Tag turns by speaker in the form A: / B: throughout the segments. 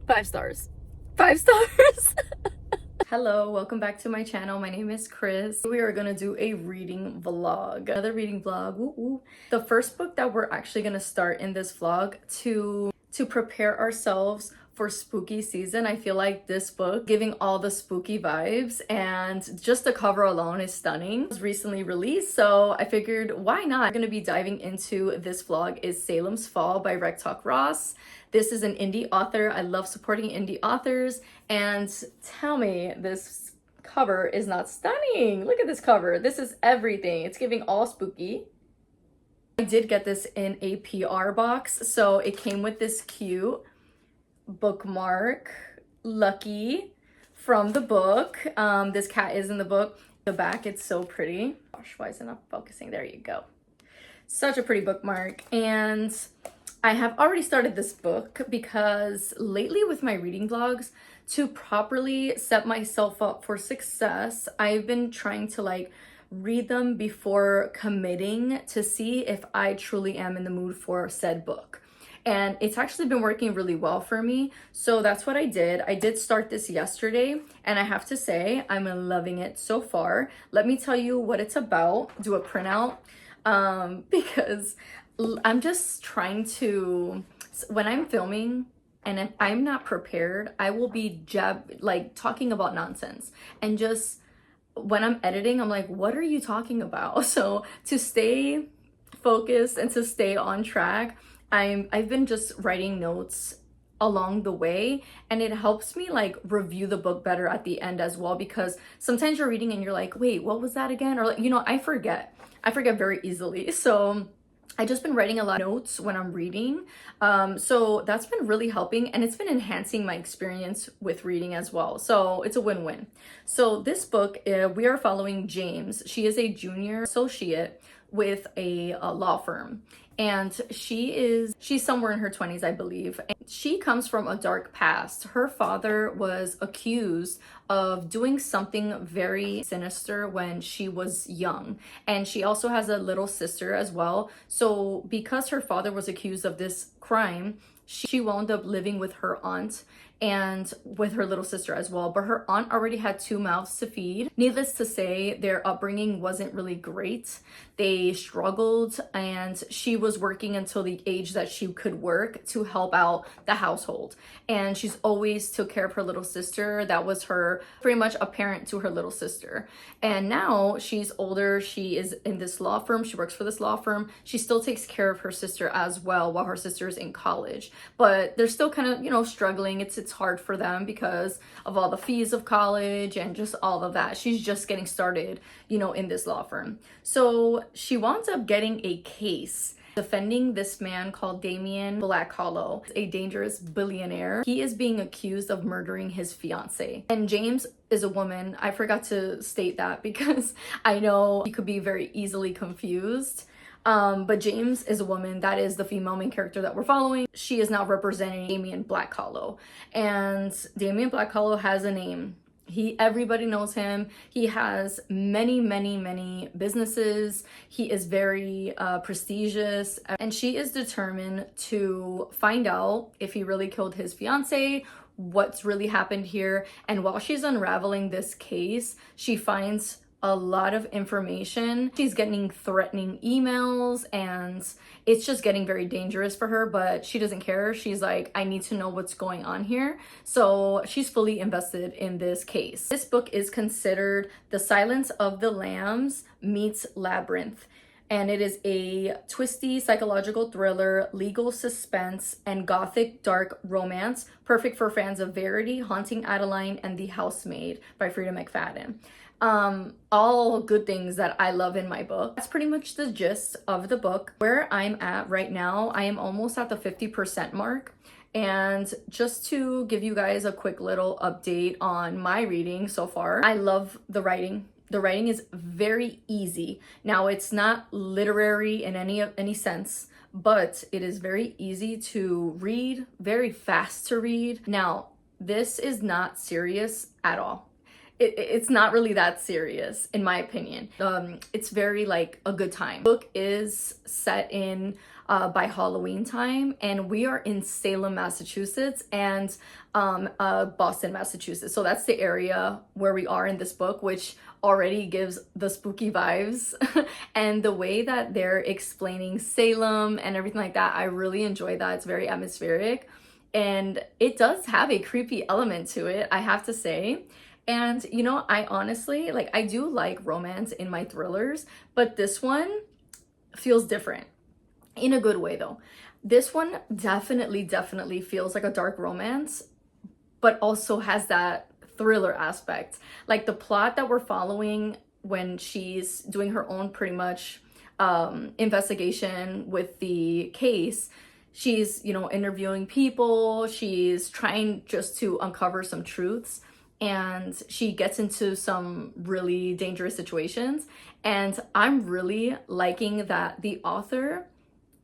A: 5 stars. 5 stars. Hello, welcome back to my channel. My name is Chris. We are gonna do a reading vlog, another reading vlog. Woo woo. The first book that we're actually gonna start in this vlog to prepare ourselves for spooky season. I feel like this book giving all the spooky vibes, and just the cover alone is stunning. It was recently released, so I figured why not. I'm gonna be diving into this vlog is Salem's Fall by Rectalk Ross. This is an indie author. I love supporting indie authors, and tell me this cover is not stunning. Look at this cover. This is everything. It's giving all spooky. I did get this in a PR box, so it came with this cute bookmark, Lucky, from the book. This cat is in the book. The back, it's so pretty. Gosh, why is it not focusing? There you go. Such a pretty bookmark. And I have already started this book because lately with my reading vlogs, to properly set myself up for success, I've been trying to read them before committing to see if I truly am in the mood for said book. And it's actually been working really well for me. So that's what I did. I did start this yesterday, and I have to say I'm loving it so far. Let me tell you what it's about. Do a printout because I'm just trying to, when I'm filming and if I'm not prepared, I will be talking about nonsense. And just when I'm editing, I'm like, what are you talking about? So to stay focused and to stay on track, I've been just writing notes along the way, and it helps me review the book better at the end as well, because sometimes you're reading and you're like, wait, what was that again? Or I forget very easily. So I just been writing a lot of notes when I'm reading. So that's been really helping, and it's been enhancing my experience with reading as well. So it's a win-win. So this book, we are following James. She is a junior associate with a law firm, and she's somewhere in her 20s, I believe. And she comes from a dark past. Her father was accused of doing something very sinister when she was young, and she also has a little sister as well. So because her father was accused of this crime, she wound up living with her aunt and with her little sister as well. But her aunt already had 2 mouths to feed. Needless to say, their upbringing wasn't really great. They struggled, and she was working until the age that she could work to help out the household. And she's always took care of her little sister. That was her, pretty much a parent to her little sister. And now she's older. She is in this law firm. She works for this law firm. She still takes care of her sister as well while her sister is in college. But they're still kind of, struggling. It's hard for them because of all the fees of college and just all of that. She's just getting started, in this law firm. So she winds up getting a case defending this man called Damien Blackhollow, a dangerous billionaire. He is being accused of murdering his fiance. And James is a woman. I forgot to state that because I know you could be very easily confused. But James is a woman. That is the female main character that we're following. She is now representing Damien Blackhollow. And Damien Blackhollow has a name. Everybody knows him. He has many businesses. He is very prestigious, and she is determined to find out if he really killed his fiance, what's really happened here. And while she's unraveling this case, she finds a lot of information. She's getting threatening emails, and it's just getting very dangerous for her, but she doesn't care. She's like, I need to know what's going on here. So she's fully invested in this case. This book is considered The Silence of the Lambs meets Labyrinth. And it is a twisty psychological thriller, legal suspense, and gothic dark romance, perfect for fans of Verity, Haunting Adeline, and The Housemaid by Frida McFadden. All good things that I love in my book. That's pretty much the gist of the book. Where I'm at right now, I am almost at the 50% mark. And just to give you guys a quick little update on my reading so far, I love the writing. The writing is very easy. Now, it's not literary in any sense, but it is very easy to read, very fast to read. Now, this is not serious at all. it's not really that serious in my opinion. It's very like a good time. The book is set in by Halloween time, and we are in Salem, Massachusetts, and Boston, Massachusetts. So that's the area where we are in this book, which already gives the spooky vibes. And the way that they're explaining Salem and everything like that, I really enjoy that. It's very atmospheric, and it does have a creepy element to it, I have to say. And you know, I honestly, like, I do like romance in my thrillers, but this one feels different in a good way though. This one definitely feels like a dark romance, but also has that thriller aspect. Like the plot that we're following when she's doing her own pretty much investigation with the case. She's, you know, interviewing people, she's trying just to uncover some truths, and she gets into some really dangerous situations. And I'm really liking that the author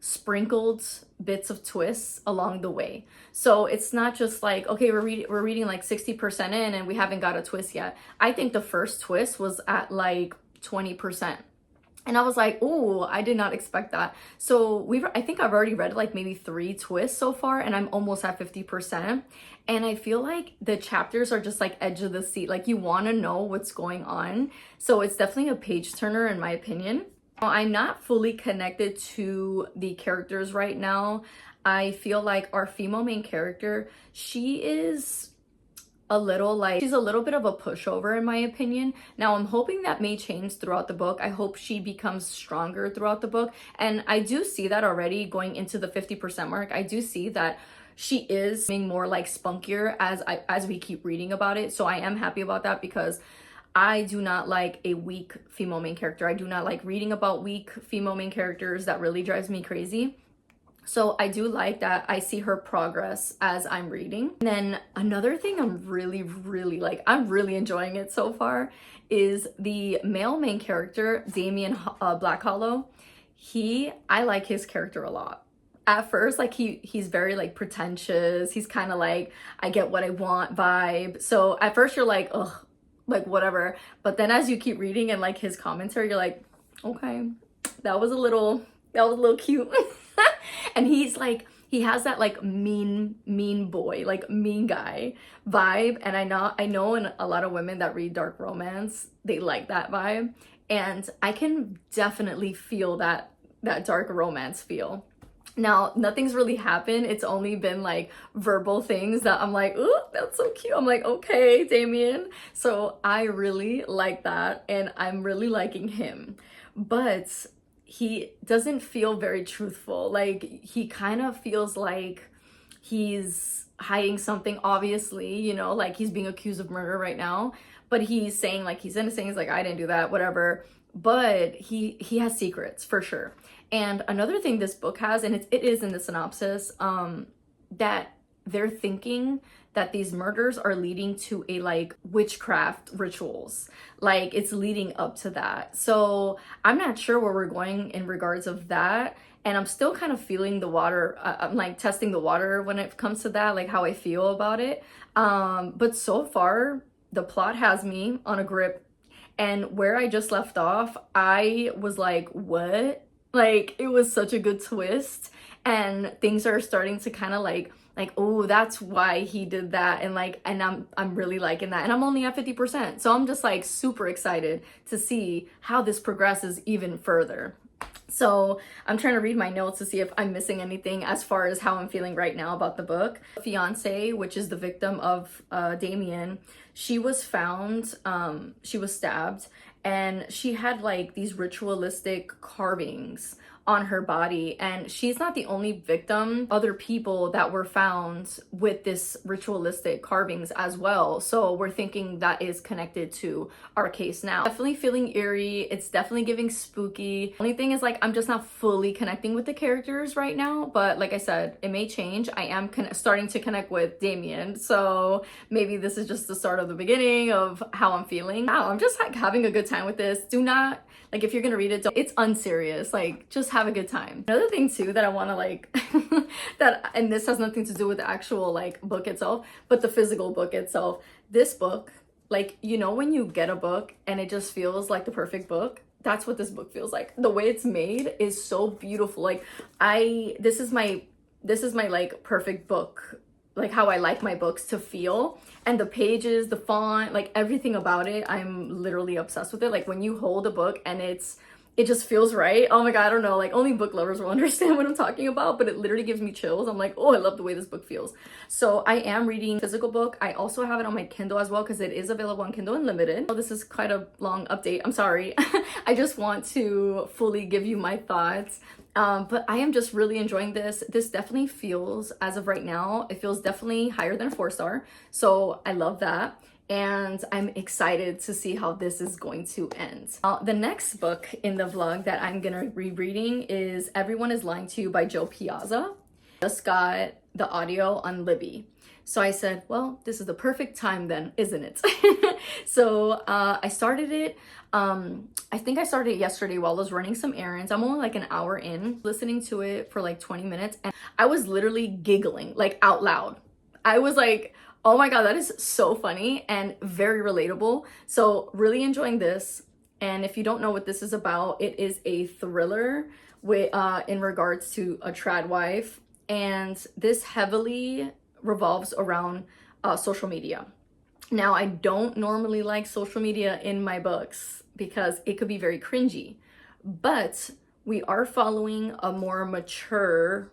A: sprinkled bits of twists along the way. So it's not just like, okay, we're reading like 60% in and we haven't got a twist yet. I think the first twist was at like 20%. And I was like, oh, I did not expect that. So I think I've already read like maybe 3 twists so far, and I'm almost at 50%. And I feel like the chapters are just like edge of the seat. Like you want to know what's going on. So it's definitely a page turner in my opinion. I'm not fully connected to the characters right now. I feel like our female main character, she is a little like, she's a little bit of a pushover in my opinion. Now I'm hoping that may change throughout the book. I hope she becomes stronger throughout the book. And I do see that already going into the 50% mark. I do see that she is being more like spunkier as we keep reading about it. So I am happy about that, because I do not like a weak female main character. I do not like reading about weak female main characters. That really drives me crazy. So I do like that I see her progress as I'm reading. And then another thing I'm really I'm really enjoying it so far is the male main character, Damien Blackhollow. I like his character a lot. At first, like he's very like pretentious. He's kind of like, I get what I want vibe. So at first you're like, ugh, like whatever. But then as you keep reading and like his commentary, you're like, okay, that was a little cute. And he's like, he has that like mean boy, like mean guy vibe. And I know in a lot of women that read dark romance, they like that vibe. And I can definitely feel that dark romance feel. Now, nothing's really happened. It's only been like verbal things that I'm like, ooh, that's so cute. I'm like, okay, Damien. So I really like that, and I'm really liking him. But he doesn't feel very truthful. Like he kind of feels like he's hiding something, obviously, you know, like he's being accused of murder right now, but he's saying like he's innocent. He's like, I didn't do that, whatever. But he has secrets for sure. And another thing this book has, and it is in the synopsis, that they're thinking that these murders are leading to a like witchcraft rituals. Like it's leading up to that. So I'm not sure where we're going in regards of that. And I'm still kind of feeling the water. I'm like testing the water when it comes to that, like how I feel about it. But so far, the plot has me on a grip. And where I just left off, I was like, what? Like, it was such a good twist. And things are starting to kind of like, oh, that's why he did that. And like, and I'm really liking that. And I'm only at 50%. So I'm just like super excited to see how this progresses even further. So I'm trying to read my notes to see if I'm missing anything as far as how I'm feeling right now about the book. Fiance, which is the victim of Damien, she was found, she was stabbed, and she had like these ritualistic carvings on her body. And she's not the only victim. Other people that were found with this ritualistic carvings as well. So we're thinking that is connected to our case now. Definitely feeling eerie. It's definitely giving spooky. Only thing is like, I'm just not fully connecting with the characters right now. But like I said, it may change. I am starting to connect with Damien. So maybe this is just the start of the beginning of how I'm feeling. Wow, I'm just like having a good time with this. Do not, like, if you're gonna read it, it's unserious. Like, just have a good time. Another thing too that I want to like and this has nothing to do with the actual like book itself, but the physical book itself. This book Like, you know, when you get a book and it just feels like the perfect book, that's what this book feels like. The way it's made is so beautiful. Like, this is my like perfect book, like how I like my books to feel. And the pages, the font, like everything about it, I'm literally obsessed with it. Like when you hold a book and it just feels right. Oh my god, I don't know, like only book lovers will understand what I'm talking about, but it literally gives me chills. I'm like, oh, I love the way this book feels. So I am reading a physical book. I also have it on my Kindle as well because it is available on Kindle Unlimited. Oh, this is quite a long update, I'm sorry. I just want to fully give you my thoughts. But I am just really enjoying this. This definitely feels, as of right now, it feels definitely higher than a 4-star. So I love that. And I'm excited to see how this is going to end. The next book in the vlog that I'm gonna be reading is Everyone is Lying to You by Joe Piazza. Just got the audio on Libby. So I said, well, this is the perfect time then, isn't it? So I started it. I think I started it yesterday while I was running some errands. I'm only like an hour in, listening to it for like 20 minutes. And I was literally giggling, like out loud. I was like, oh my god, that is so funny and very relatable. So really enjoying this. And if you don't know what this is about, it is a thriller with in regards to a trad wife. And this heavily revolves around social media. Now, I don't normally like social media in my books because it could be very cringy, but we are following a more mature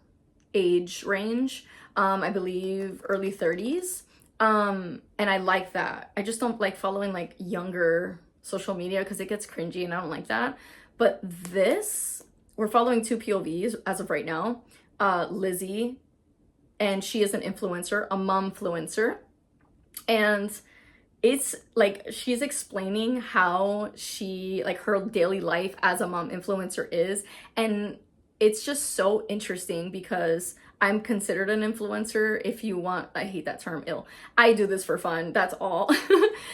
A: age range, I believe early 30s. And I like that. I just don't like following like younger social media because it gets cringy and I don't like that. But this, we're following 2 POVs as of right now. Lizzie, and she is an influencer, a momfluencer. And it's like she's explaining how she, like her daily life as a mom influencer is. And it's just so interesting because I'm considered an influencer. If you want, I hate that term, ill. I do this for fun, that's all.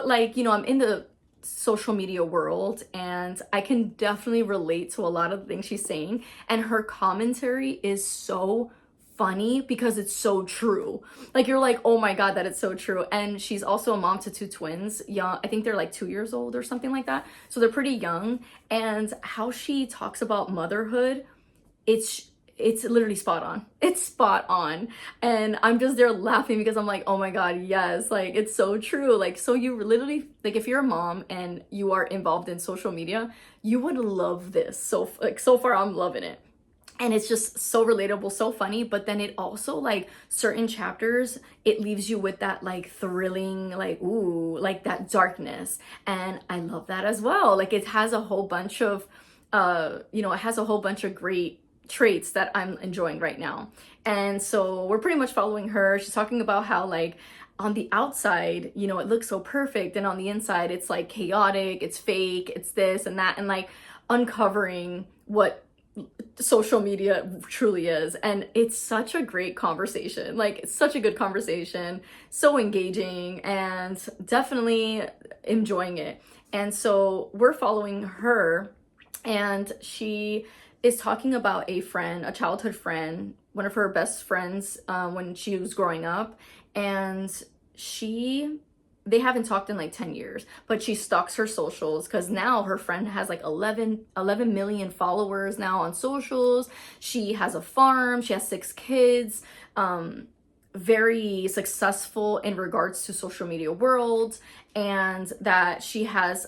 A: Like, you know, I'm in the social media world and I can definitely relate to a lot of the things she's saying. And her commentary is so funny because it's so true. Like you're like, oh my god, that is so true. And she's also a mom to 2 twins. Young, I think they're like 2 years old or something like that. So they're pretty young. And how she talks about motherhood, it's literally spot on. It's spot on. And I'm just there laughing because I'm like, oh my god, yes, like it's so true. Like, so you literally, like if you're a mom and you are involved in social media, you would love this. So like so far I'm loving it. And it's just so relatable, so funny, but then it also, like, certain chapters, it leaves you with that, like, thrilling, like, ooh, like, that darkness. And I love that as well. Like, it has a whole bunch of, you know, it has a whole bunch of great traits that I'm enjoying right now. And so we're pretty much following her. She's talking about how, like, on the outside, you know, it looks so perfect, and on the inside, it's, like, chaotic, it's fake, it's this and that, and, like, uncovering what social media truly is. And it's such a great conversation. Like, it's such a good conversation, so engaging, and definitely enjoying it. And so we're following her, and she is talking about a friend, a childhood friend, one of her best friends when she was growing up. And they haven't talked in like 10 years, but she stalks her socials because now her friend has like 11 million followers now on socials. She has a farm, she has 6 kids, very successful in regards to social media world, and that she has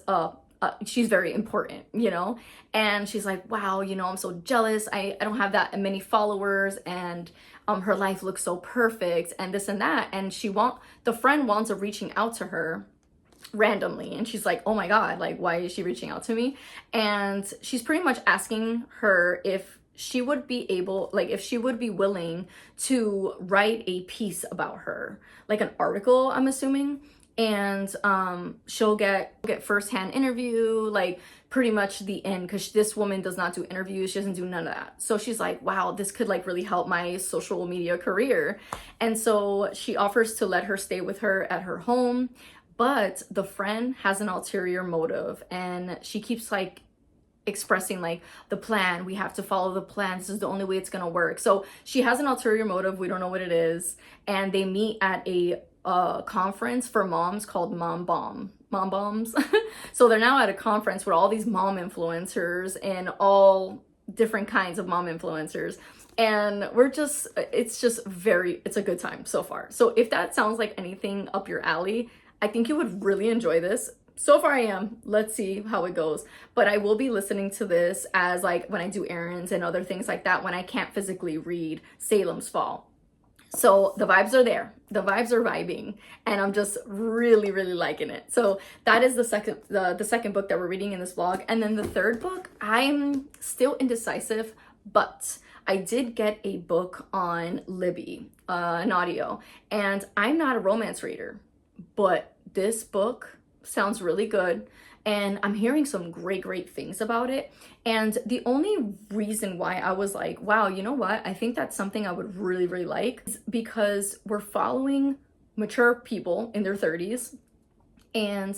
A: she's very important, you know. And she's like, wow, you know, I'm so jealous. I don't have that many followers, and her life looks so perfect, and this and that. And the friend winds up reaching out to her randomly, and she's like, oh my god, like, why is she reaching out to me? And she's pretty much asking her if she would be able, like, if she would be willing to write a piece about her, like an article, I'm assuming. And she'll get firsthand interview, like pretty much the end, because this woman does not do interviews, she doesn't do none of that. So she's like, wow, this could like really help my social media career. And so she offers to let her stay with her at her home, but the friend has an ulterior motive, and she keeps like expressing like, the plan, we have to follow the plan, this is the only way it's gonna work. So she has an ulterior motive, we don't know what it is. And they meet at a conference for moms called Mom mom bombs. So they're now at a conference with all these mom influencers and all different kinds of mom influencers. And it's a good time so far. So if that sounds like anything up your alley, I think you would really enjoy this. So far I am. Let's see how it goes. But I will be listening to this as like when I do errands and other things like that when I can't physically read Salem's Fall. So the vibes are there. The vibes are vibing, and I'm just really, really liking it. So that is the second book that we're reading in this vlog. And then the third book, I'm still indecisive, but I did get a book on Libby, an audio, and I'm not a romance reader, but this book sounds really good. And I'm hearing some great things about it. And the only reason why I was like, wow, you know what? I think that's something I would really like is because we're following mature people in their 30s. And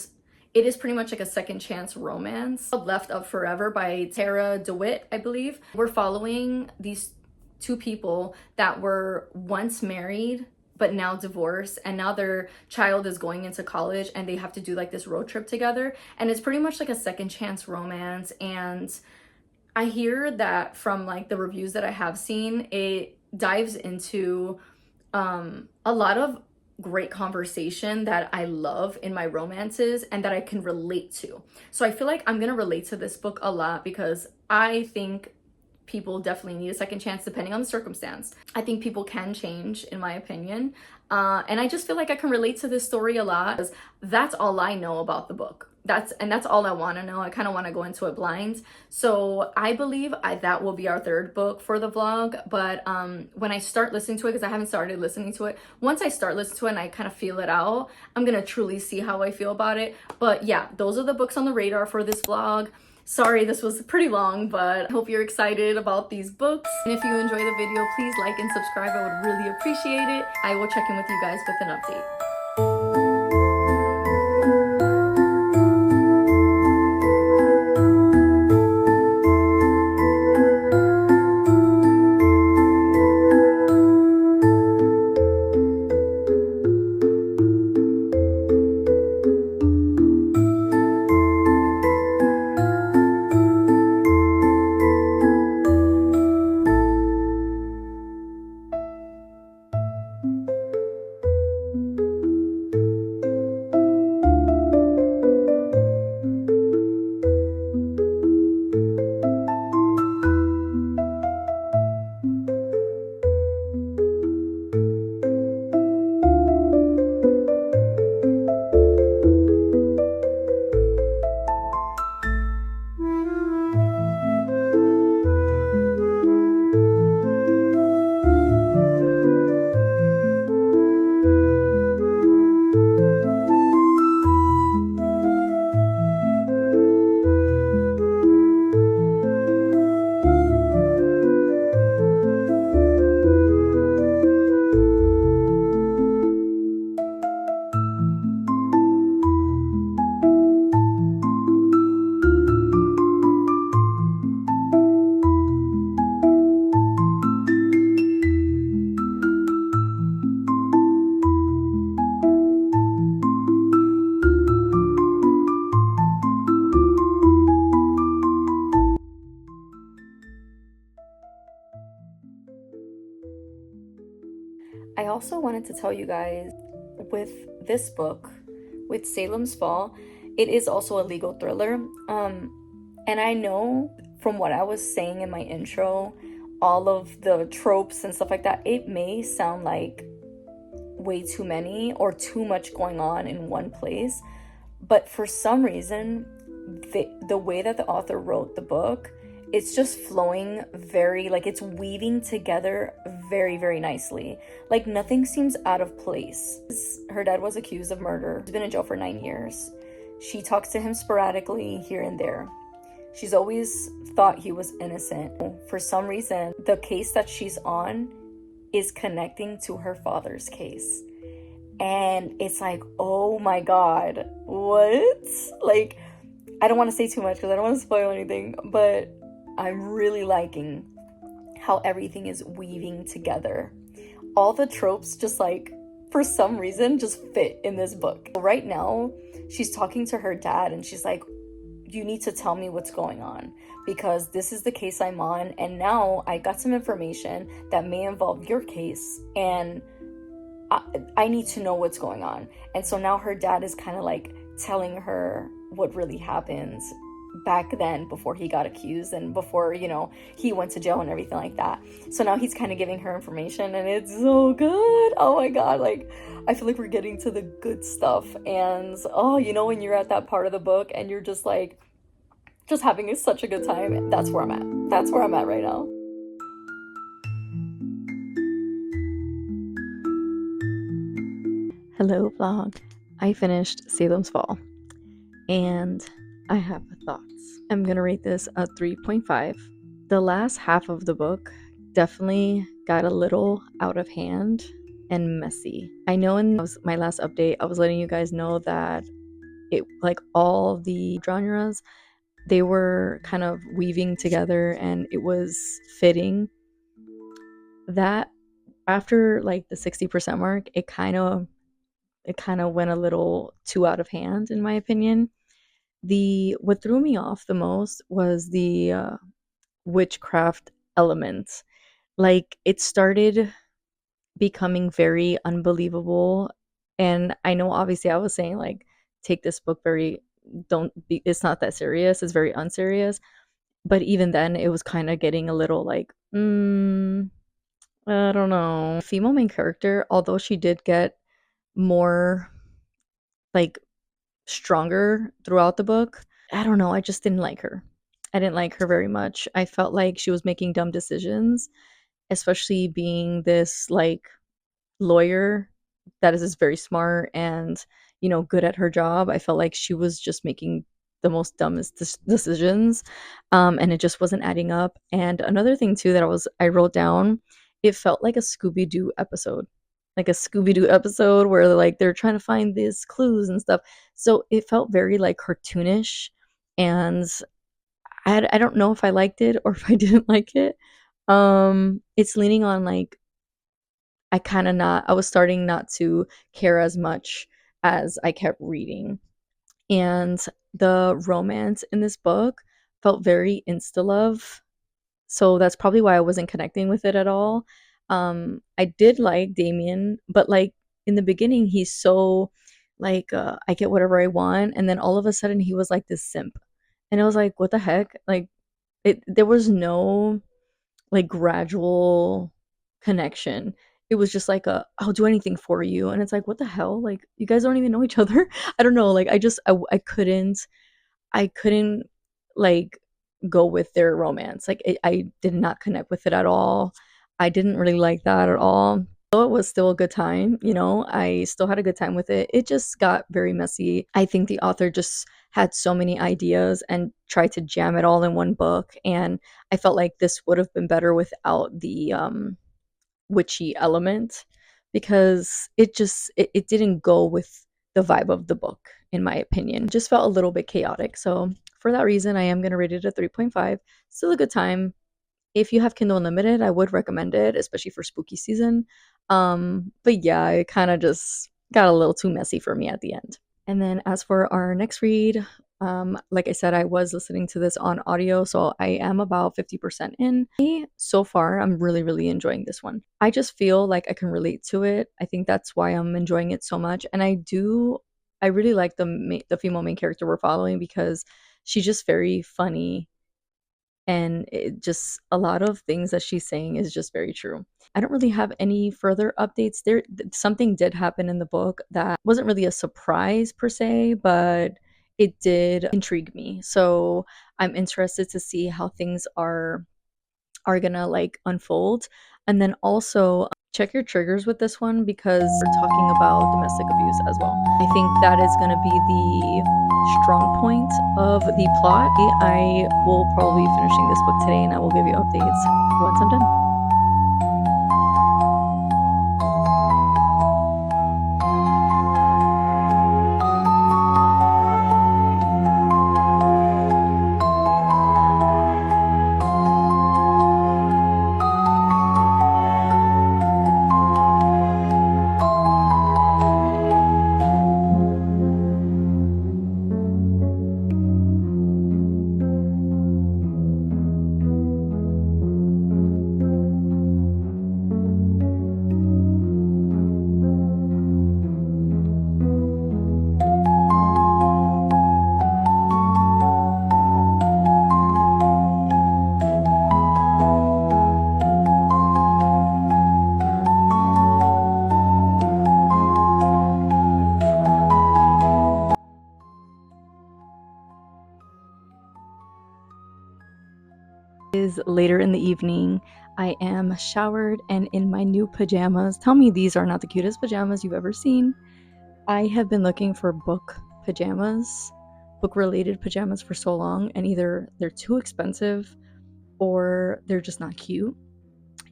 A: it is pretty much like a second chance romance. Left Up Forever by Tara DeWitt, I believe. We're following these two people that were once married but now divorced, and now their child is going into college and they have to do like this road trip together, and it's pretty much like a second chance romance. And I hear that from like the reviews that I have seen, it dives into a lot of great conversation that I love in my romances and that I can relate to. So I feel like I'm gonna relate to this book a lot because I think people definitely need a second chance depending on the circumstance. I think people can change, in my opinion. And I just feel like I can relate to this story a lot because that's all I know about the book. That's all I want to know. I kind of want to go into it blind. So I believe that will be our third book for the vlog. But when I start listening to it, because I haven't started listening to it, once I start listening to it and I kind of feel it out, I'm going to truly see how I feel about it. But yeah, those are the books on the radar for this vlog. Sorry, this was pretty long, but I hope you're excited about these books. And if you enjoy the video, please like and subscribe. I would really appreciate it. I will check in with you guys with an update. I also wanted to tell you guys, with this book, with Salem's Fall, it is also a legal thriller. And I know from what I was saying in my intro, all of the tropes and stuff like that, it may sound like way too many or too much going on in one place. But for some reason, the way that the author wrote the book, it's just flowing very, like, it's weaving together very nicely. Like, nothing seems out of place. Her dad was accused of murder. He's been in jail for 9 years. She talks to him sporadically here and there. She's always thought he was innocent. For some reason, the case that she's on is connecting to her father's case. And it's like, oh my God, what? Like, I don't want to say too much because I don't want to spoil anything, but I'm really liking how everything is weaving together. All the tropes just like for some reason just fit in this book. Right now, she's talking to her dad and she's like, you need to tell me what's going on because this is the case I'm on, and now I got some information that may involve your case, and I need to know what's going on. And so now her dad is kind of like telling her what really happened back then before he got accused and before, you know, he went to jail and everything like that. So now he's kind of giving her information, and it's so good. Oh my god, like I feel like we're getting to the good stuff. And oh, you know, when you're at that part of the book and you're just like just having such a good time, that's where I'm at. That's where I'm at right now. Hello vlog. I finished Salem's Fall and I have thoughts. I'm gonna rate this a 3.5. The last half of the book definitely got a little out of hand and messy. I know in my last update I was letting you guys know that it, like, all the genres, they were kind of weaving together and it was fitting. That after like the 60% mark, it kind of went a little too out of hand in my opinion. What threw me off the most was the witchcraft element. Like, it started becoming very unbelievable, and I know obviously I was saying like take this book very, don't be, it's not that serious, it's very unserious, but even then it was kind of getting a little like I don't know. Female main character, although she did get more like stronger throughout the book, I don't know, I just didn't like her. I didn't like her very much. I felt like she was making dumb decisions, especially being this like lawyer that is just very smart and, you know, good at her job. I felt like she was just making the most dumbest decisions, and it just wasn't adding up. And another thing too that I wrote down, it felt like a Scooby-Doo episode, like a Scooby-Doo episode where like they're trying to find these clues and stuff. So it felt very like cartoonish, and I don't know if I liked it or if I didn't like it. It's leaning on like I was starting not to care as much as I kept reading. And the romance in this book felt very insta love. So that's probably why I wasn't connecting with it at all. I did like Damien, but like in the beginning, he's so like, I get whatever I want. And then all of a sudden, he was like this simp. And I was like, what the heck? Like, there was no like gradual connection. It was just like I'll do anything for you, and it's like, what the hell? Like, you guys don't even know each other. I don't know. Like, I couldn't like go with their romance. Like, I did not connect with it at all. I didn't really like that at all. Though it was still a good time, you know, I still had a good time with it. It just got very messy. I think the author just had so many ideas and tried to jam it all in one book, and I felt like this would have been better without the witchy element, because it didn't go with the vibe of the book, in my opinion. It just felt a little bit chaotic. So for that reason, I am going to rate it a 3.5. Still a good time. If you have Kindle Unlimited, I would recommend it, especially for spooky season. But yeah, it kind of just got a little too messy for me at the end. And then as for our next read, like I said, I was listening to this on audio, so I am about 50% in. So far, I'm really, really enjoying this one. I just feel like I can relate to it. I think that's why I'm enjoying it so much. And I really like the female main character we're following, because she's just very funny, and it just, a lot of things that she's saying is just very true. I don't really have any further updates. Something did happen in the book that wasn't really a surprise per se, but it did intrigue me. So I'm interested to see how things are gonna like unfold. And then also check your triggers with this one, because we're talking about domestic abuse as well. I think that is gonna be the strong point of the plot. I will probably be finishing this book today, and I will give you updates once I'm done. later in the evening. I am showered and in my new pajamas. Tell me these are not the cutest pajamas you've ever seen. I have been looking for book pajamas, book related pajamas for so long, and either they're too expensive or they're just not cute.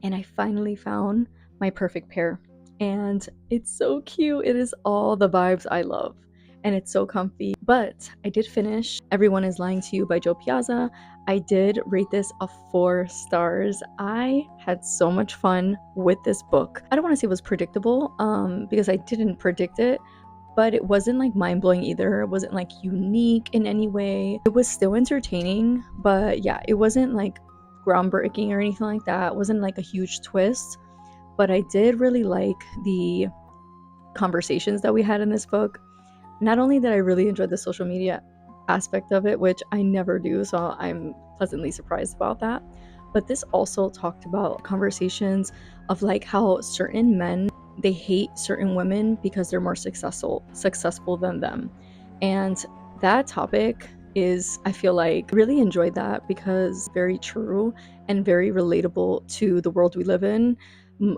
A: And I finally found my perfect pair. And it's so cute. It is all the vibes I love. And it's so comfy. But I did finish Everyone Is Lying to You by Joe Piazza. I did rate this a 4 stars. I had so much fun with this book. I don't want to say it was predictable, because I didn't predict it, but it wasn't like mind-blowing either. It wasn't like unique in any way. It was still entertaining, but yeah, it wasn't like groundbreaking or anything like that. It wasn't like a huge twist, but I did really like the conversations that we had in this book. Not only did I really enjoy the social media aspect of it, which I never do, so I'm pleasantly surprised about that, but this also talked about conversations of like how certain men, they hate certain women because they're more successful than them. And that topic is, I feel like, really enjoyed that because very true and very relatable to the world we live in.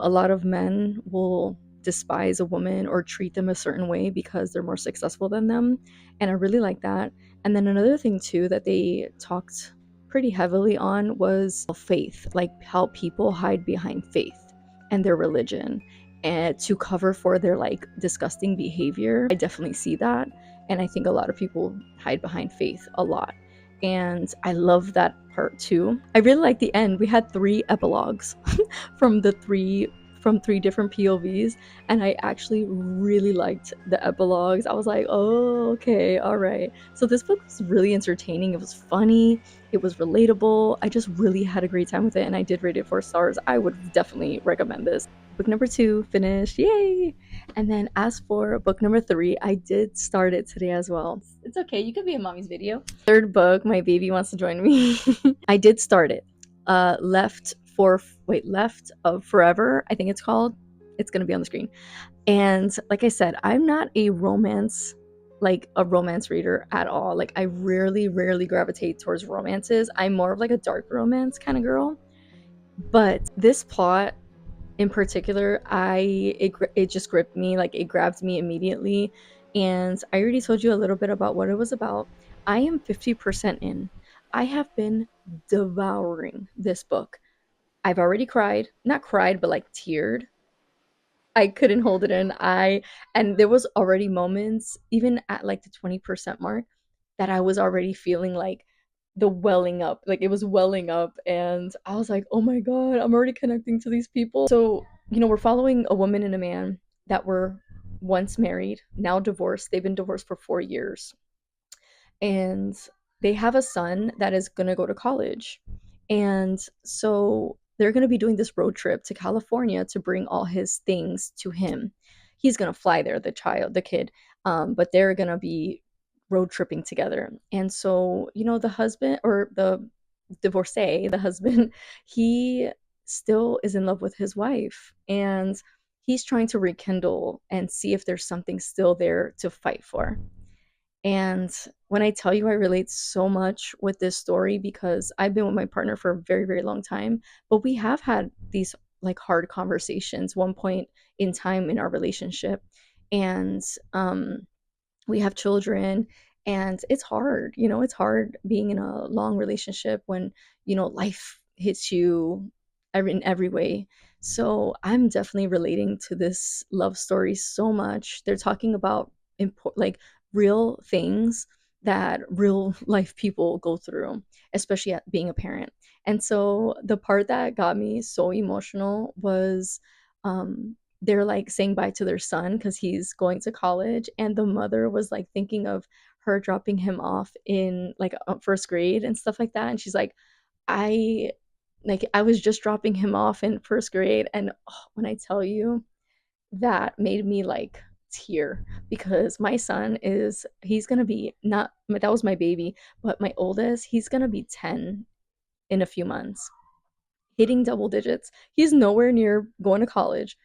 A: A lot of men will despise a woman or treat them a certain way because they're more successful than them, and I really like that. And then another thing too that they talked pretty heavily on was faith, like how people hide behind faith and their religion and to cover for their like disgusting behavior. I definitely see that, and I think a lot of people hide behind faith a lot, and I love that part too. I really like the end. We had 3 epilogues from the 3 different POVs, and I actually really liked the epilogues. I was like, oh, okay, all right. So this book was really entertaining. It was funny. It was relatable. I just really had a great time with it, and I did rate it 4 stars. I would definitely recommend this. Book number 2 finished, yay! And then as for book number 3, I did start it today as well. It's okay, you could be in mommy's video. Third book, my baby wants to join me. I did start it. Left of Forever, I think it's called. It's gonna be on the screen. And like I said, I'm not a romance reader at all. Like I rarely gravitate towards romances. I'm more of like a dark romance kind of girl. But this plot in particular, it just gripped me, like it grabbed me immediately. And I already told you a little bit about what it was about. I am 50% in. I have been devouring this book. I've already cried, not cried, but like teared. I couldn't hold it in. And there was already moments, even at like the 20% mark, that I was already feeling like the welling up, like it was welling up, and I was like, oh my god, I'm already connecting to these people. So, we're following a woman and a man that were once married, now divorced. They've been divorced for 4 years, and they have a son that is going to go to college. And so they're going to be doing this road trip to California to bring all his things to him. He's going to fly there, the kid, but they're going to be road tripping together. And so, the husband, or the divorcee, the husband, he still is in love with his wife, and he's trying to rekindle and see if there's something still there to fight for. And when I tell you I relate so much with this story, because I've been with my partner for a very, very long time, but we have had these like hard conversations one point in time in our relationship. And we have children, and it's hard. It's hard being in a long relationship when, life hits you in every way. So I'm definitely relating to this love story so much. They're talking about like real things that real life people go through, especially at being a parent. And so the part that got me so emotional was, they're like saying bye to their son because he's going to college, and the mother was like thinking of her dropping him off in like first grade and stuff like that, and she's like, I I was just dropping him off in first grade. And when I tell you, that made me like tear, because my son he's gonna be, not, that was my baby, but my oldest, he's gonna be 10 in a few months, hitting double digits. He's nowhere near going to college,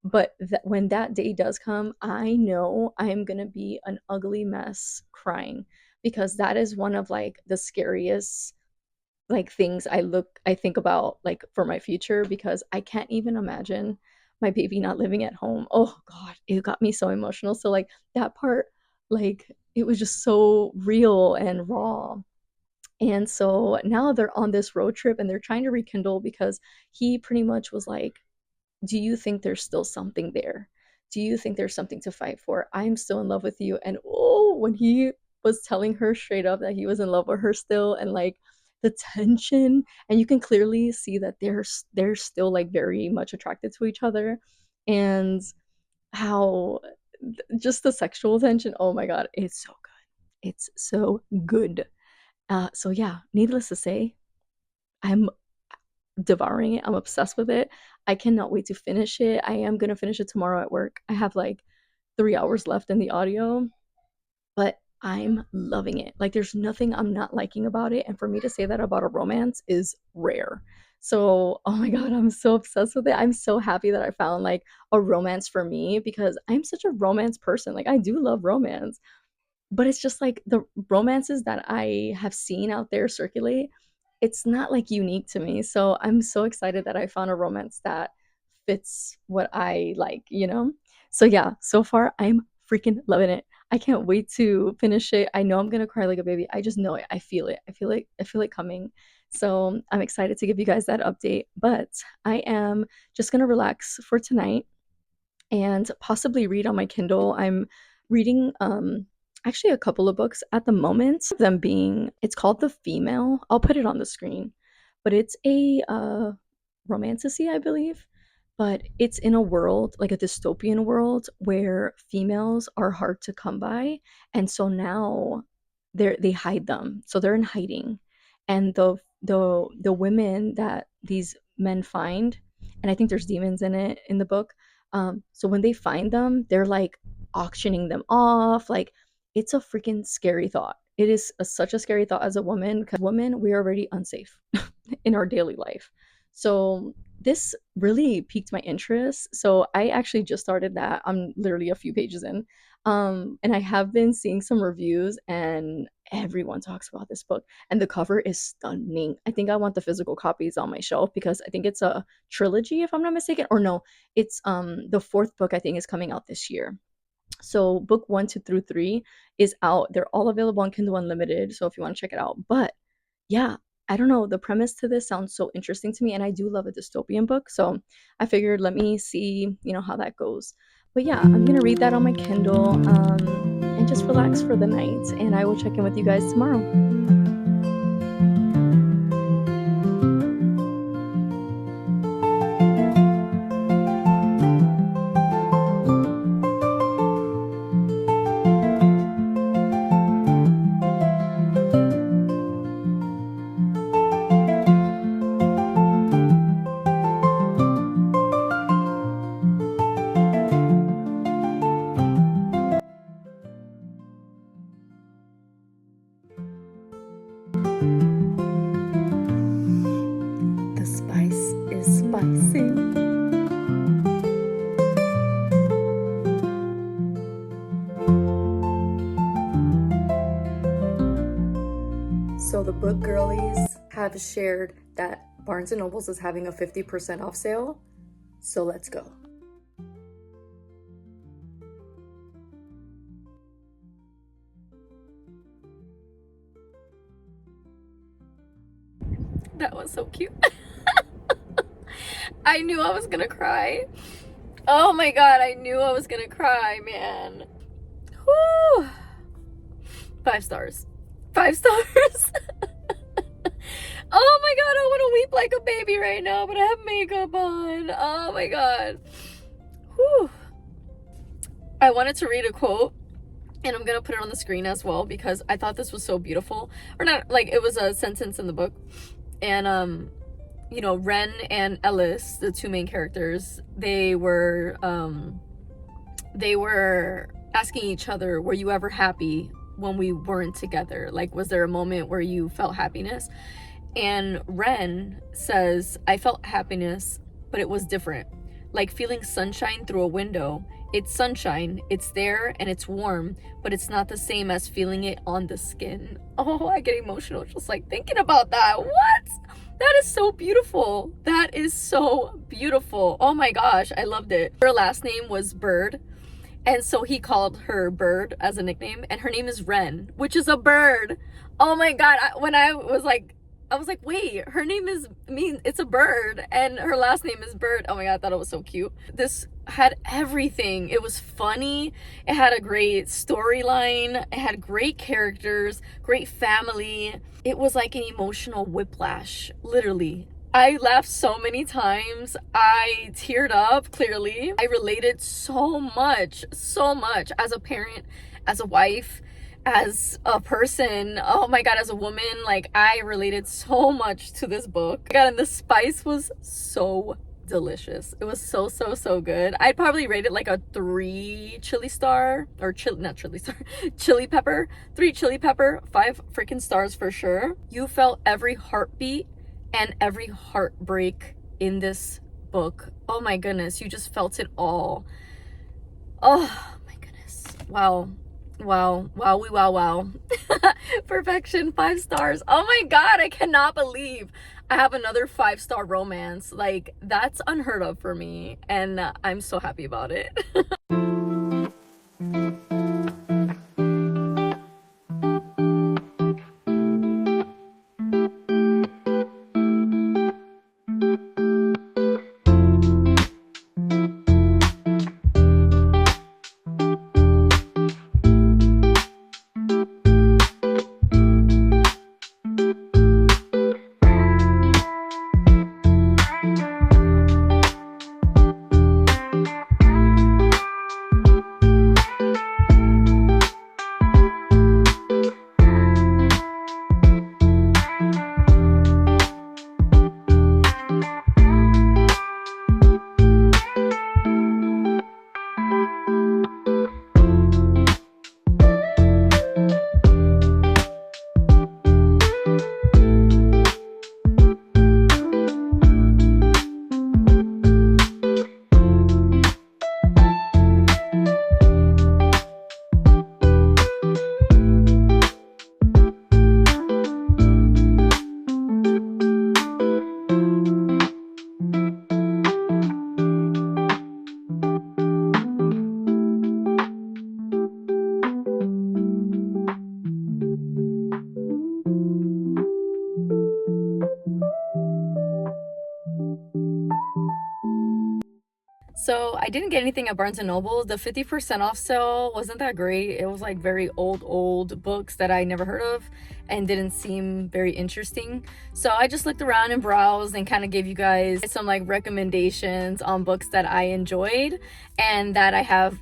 A: but when that day does come, I know I am going to be an ugly mess crying, because that is one of like the scariest like things I think about like for my future, because I can't even imagine my baby not living at home. Oh god, it got me so emotional. So like that part, like it was just so real and raw. And so now they're on this road trip and they're trying to rekindle, because he pretty much was like, do you think there's still something there? Do you think there's something to fight for? I'm still in love with you. And oh, when he was telling her straight up that he was in love with her still, and like the tension, and you can clearly see that they're still like very much attracted to each other, and how just the sexual tension, oh my god, it's so good. It's so good. So yeah, needless to say, I'm devouring it. I'm obsessed with it. I cannot wait to finish it. I am gonna finish it tomorrow at work. I have like 3 hours left in the audio, but I'm loving it. Like there's nothing I'm not liking about it. And for me to say that about a romance is rare. So, oh my God, I'm so obsessed with it. I'm so happy that I found like a romance for me, because I'm such a romance person. Like I do love romance, but it's just like the romances that I have seen out there circulate, it's not like unique to me. So I'm so excited that I found a romance that fits what I like, you know? So yeah, so far I'm freaking loving it. I can't wait to finish it. I know I'm gonna cry like a baby. I just know it. I feel it. I feel it coming. So I'm excited to give you guys that update. But I am just gonna relax for tonight and possibly read on my Kindle. I'm reading actually a couple of books at the moment. One of them being, it's called The Female. I'll put it on the screen. But it's a romantasy, I believe. But it's in a world, like a dystopian world, where females are hard to come by. And so now they hide them. So they're in hiding. And the women that these men find, and I think there's demons in it in the book, so when they find them, they're like auctioning them off. Like it's a freaking scary thought. It is such a scary thought as a woman, because women, we're already unsafe in our daily life. So this really piqued my interest. So I actually just started that. I'm literally a few pages in. And I have been seeing some reviews, and everyone talks about this book. And the cover is stunning. I think I want the physical copies on my shelf, because I think it's a trilogy, if I'm not mistaken. Or no, it's the fourth book I think is coming out this year. So book 1, 2 through 3 is out. They're all available on Kindle Unlimited. So if you want to check it out. But yeah, I don't know. The premise to this sounds so interesting to me, and I do love a dystopian book. So I figured, let me see, how that goes. But yeah, I'm gonna read that on my Kindle, and just relax for the night. And I will check in with you guys tomorrow. The spice is spicy. So the book girlies have shared that Barnes & Nobles is having a 50% off sale. So let's go. That was so cute. I knew I was gonna cry. Oh my god, I knew I was gonna cry, man. Whew. 5 stars. 5 stars. Oh my god, I want to weep like a baby right now, but I have makeup on. Oh my god. Whew. I wanted to read a quote, and I'm gonna put it on the screen as well, because I thought this was so beautiful. Or not, like, it was a sentence in the book. And Ren and Ellis, the two main characters, they were asking each other, were you ever happy when we weren't together? Like, was there a moment where you felt happiness? And Ren says, I felt happiness, but it was different. Like feeling sunshine through a window. It's sunshine, it's there and it's warm, but it's not the same as feeling it on the skin. Oh, I get emotional just like thinking about that. What? That is so beautiful. That is so beautiful. Oh my gosh, I loved it. Her last name was Bird, and so he called her Bird as a nickname, and her name is Wren, which is a bird. Oh my god, when I was like, wait, her name it's a bird and her last name is Bird. Oh my god, I thought it was so cute. This had everything. It was funny, it had a great storyline, it had great characters, great family. It was like an emotional whiplash, literally. I laughed so many times. I teared up, clearly. I related so much as a parent, as a wife, as a person. Oh my god, as a woman. Like, I related so much to this book. Oh my god, and the spice was so delicious. It was so good. I'd probably rate it like a 3 chili star, or chili pepper. 3 chili pepper, 5 freaking stars for sure. You felt every heartbeat and every heartbreak in this book. Oh my goodness, you just felt it all. Oh my goodness. Wow. Perfection, 5 stars. Oh my god, I cannot believe I have another 5-star romance. Like, that's unheard of for me, and I'm so happy about it. So I didn't get anything at Barnes & Noble. The 50% off sale wasn't that great. It was like very old books that I never heard of and didn't seem very interesting. So I just looked around and browsed and kind of gave you guys some like recommendations on books that I enjoyed and that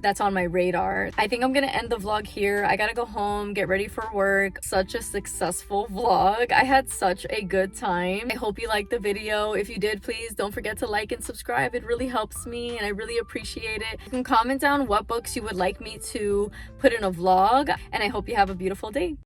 A: that's on my radar. I think I'm gonna end the vlog here. I gotta go home, get ready for work. Such a successful vlog. I had such a good time. I hope you liked the video. If you did, please don't forget to like and subscribe. It really helps me and I really appreciate it. You can comment down what books you would like me to put in a vlog, and I hope you have a beautiful day.